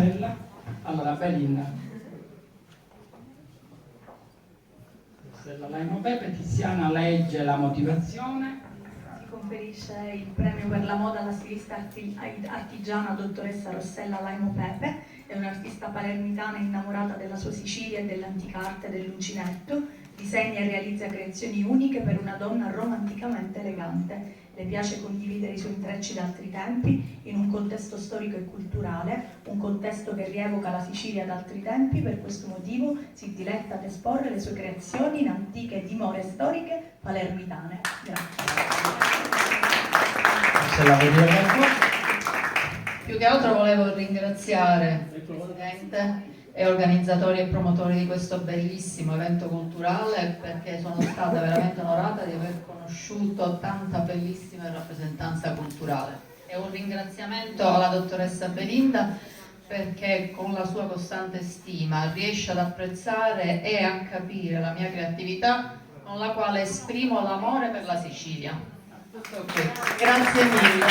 Rossella. Allora, Belinda. Rossella Laimo Pepe, Tiziana legge la motivazione. Si conferisce il premio per la moda alla stilista artigiana dottoressa Rossella Laimo Pepe. È un'artista palermitana innamorata della sua Sicilia e dell'antica arte dell'uncinetto. Disegna e realizza creazioni uniche per una donna romanticamente elegante. Le piace condividere i suoi intrecci da altri tempi in un contesto storico e culturale, un contesto che rievoca la Sicilia da altri tempi. Per questo motivo si diletta ad esporre le sue creazioni in antiche dimore storiche palermitane. Grazie. Più che altro volevo ringraziare il Presidente e organizzatori e promotori di questo bellissimo evento culturale, perché sono stata veramente onorata di aver conosciuto tanta bellissima rappresentanza culturale. E un ringraziamento alla dottoressa Belinda, perché con la sua costante stima riesce ad apprezzare e a capire la mia creatività, con la quale esprimo l'amore per la Sicilia. Tutto qui. Grazie mille.